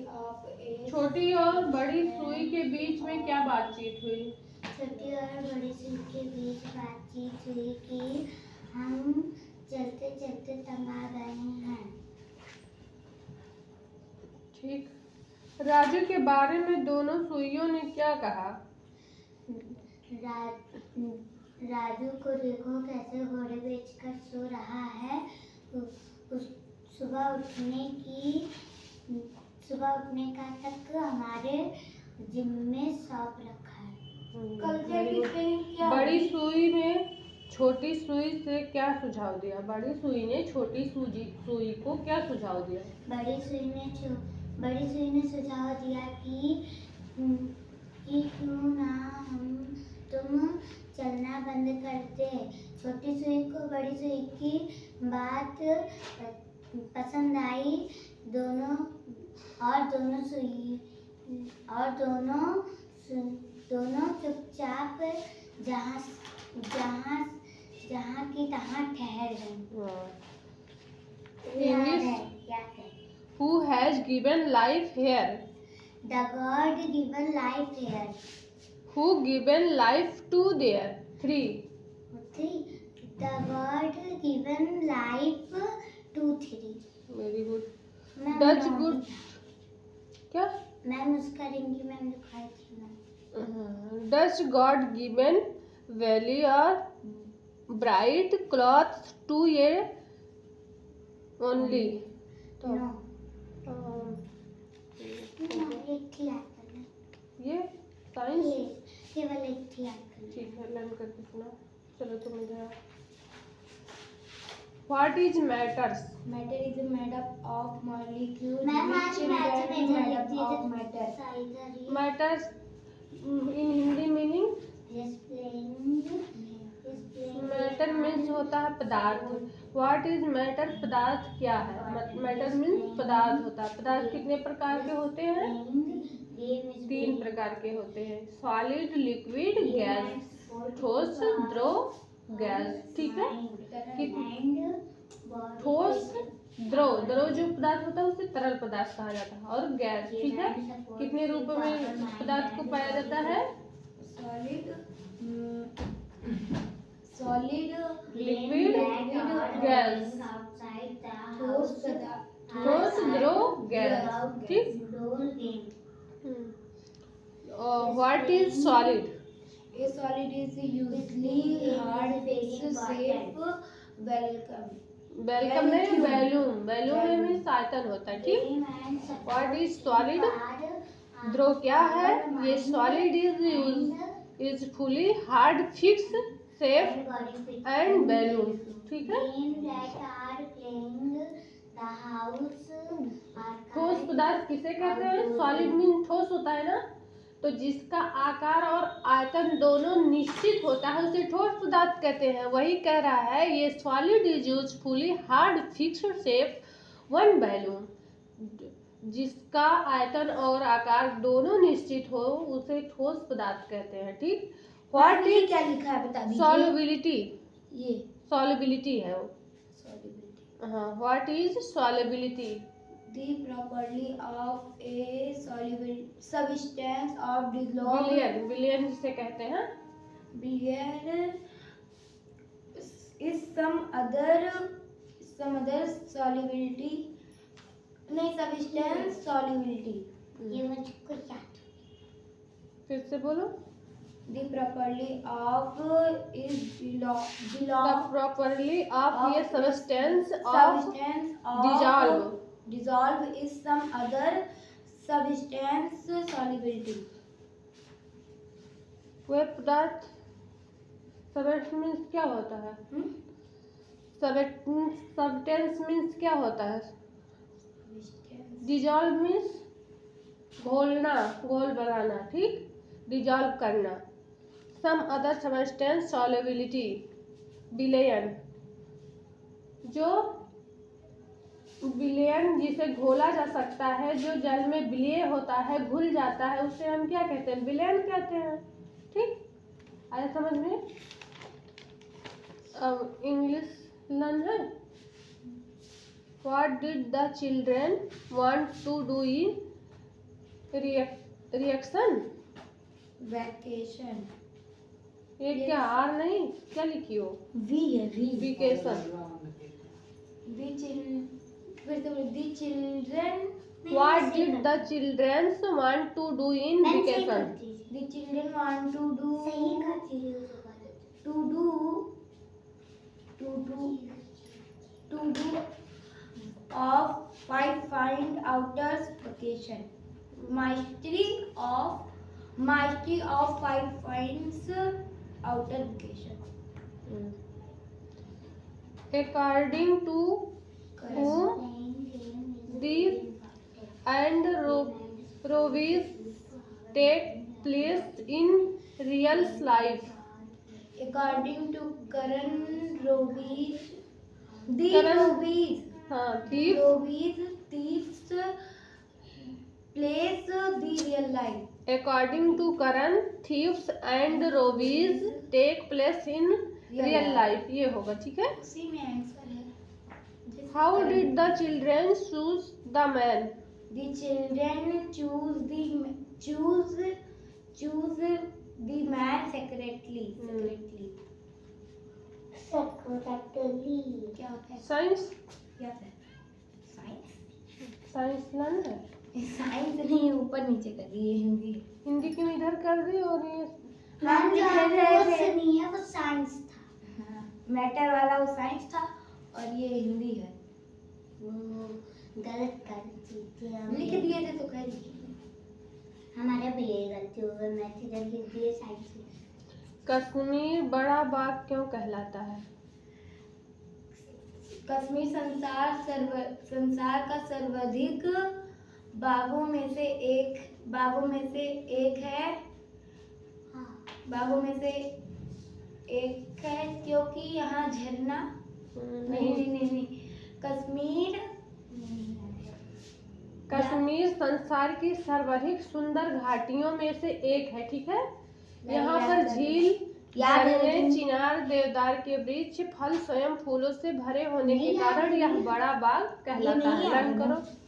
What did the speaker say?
of a छोटी और बड़ी सुई के बीच में क्या बातचीत हुई? छोटी और बड़ी सुई के बीच बातचीत हुई कि हम चलते चलते तंग आ गए हैं। ठीक। राजू के बारे में दोनों सुइयों ने क्या कहा? राजू को देखो कैसे घोड़े बेचकर सो रहा है। सुबह उठने का तक हमारे जिम्मे सौंप रखा है। बड़ी सुई ने छोटी सुई से क्या सुझाव दिया? बड़ी सुई ने छोटी सुई को क्या सुझाव दिया? बड़ी सुई ने सुझाव दिया कि क्यों ना तुम चलना बंद कर दे। छोटी सुई को बड़ी सुई की बात पसंद आई। दोनों चुपचाप जहाँ की तहाँ ठहर गए। Who has given life here? The God given life here. Who given life to there? 3. The God given life to 3. Very good. Does good क्या? मैम उसका रिंगी मैम दिखाई थी ना। Does God given valley or bright clothes to a only? No. ये science केवल एक थी आजकल। ठीक है, लर्न करके सुना। चलो तुम इधर। What is matters? Matter is made up of molecules. which is made up of matter. Matters in Hindi meaning? Matter means होता है पदार्थ। What is matter? पदार्थ क्या है? मैटर मीन्स पदार्थ होता है। पदार्थ कितने प्रकार के होते हैं? 3 प्रकार के होते हैं। Solid, liquid, gas. ठोस, द्रव, गैस। ठीक है। ठोस, द्रव जो पदार्थ होता है उसे तरल पदार्थ कहा जाता है, और गैस। ठीक है। कितने रूपों में पदार्थ को पाया जाता है? Solid, liquid, gas. ठोस, द्रव, गैस। ठीक। What is solid? A solid is usually hard, fixed, safe, welcome नहीं, वैल्यूम। वैल्यूम में आयतन होता है। ठीक। What is solid? द्रव क्या है? ये solid is fully hard, fix, safe and volume. ठीक है। ठोस पदार्थ किसे कहते हैं? सॉलिड मीन ठोस होता है ना, तो जिसका आकार और आयतन दोनों निश्चित होता है उसे ठोस पदार्थ कहते हैं। वही कह रहा है ये solid is usefully hard, fixed, safe, one volume. जिसका आयतन और आकार दोनों निश्चित हो उसे ठोस पदार्थ कहते हैं। ठीक। व्हाट इज क्या लिखा है बता दीजिए। सॉल्युबिलिटी। ये सॉल्युबिलिटी है वो। हाँ। What is solubility? The property of a soluble substance of dissolved विलयन जिसे कहते हैं। billion is some other solubility नहीं substance solubility। ये मुझको याद। फिर से बोलो। The property of is The property of a substance of dissolve is some other substance solubility। वह पदार्थ सबस्टेंस मीन्स क्या होता है? सबस्टेंस मीन्स क्या होता है? डिजॉल्व मीन्स घोलना, घोल बनाना। ठीक। डिजॉल्व करना। Some other substance solubility. विलयन, जो विलयन जिसे घोला जा सकता है, जो जल में विलय होता है, घुल जाता है, उसे हम क्या कहते हैं? विलयन कहते हैं। ठीक। आया समझ में? अब इंग्लिश लर्न है। What did the children want to do in reaction, vacation, ये क्या आर नहीं, क्या लिखी हो? वी है, v. Vacation. The children, what did the childrens want to do in vacation? The children want to do, of find outers vacation. Mastery of five finds outer vacation. According to whom these and rovies take place in real life? According to Karan Rovies, the Karan- Rovies, हाँ, thief, thieves place the real life. according to Karan, thieves and robbers take place in real life, ये होगा, ठीक है। उसी में answer है। How did the children choose the man? The children choose the man secretly. क्या होता है? साइंस, क्या होता है? साइंस? साइंस लाना है। साइंस नहीं, ऊपर नीचे कर दी, ये हिंदी। हिंदी क्यों इधर कर दी और ये हम जो है नहीं है, वो साइंस था। हाँ, मैटर वाला वो साइंस था और ये हिंदी है। गलत कर दी, लिख दिए थे तो कर दी। हमारे भी यही गलती हो गई, मैथ इधर लिख दिए, साइंस। कश्मीर बड़ा बाग क्यों कहलाता है? कश्मीर संसार का सर्वाधिक बागों में से एक है। बागों में से एक है क्योंकि यहाँ झरना नहीं। कश्मीर संसार की सर्वाधिक सुंदर घाटियों में से एक है, ठीक है। यहाँ पर झील, झरने, चिनार, देवदार के वृक्ष, फल स्वयं फूलों से भरे होने के कारण यह बड़ा बाग कहलाता है। लर्न करो।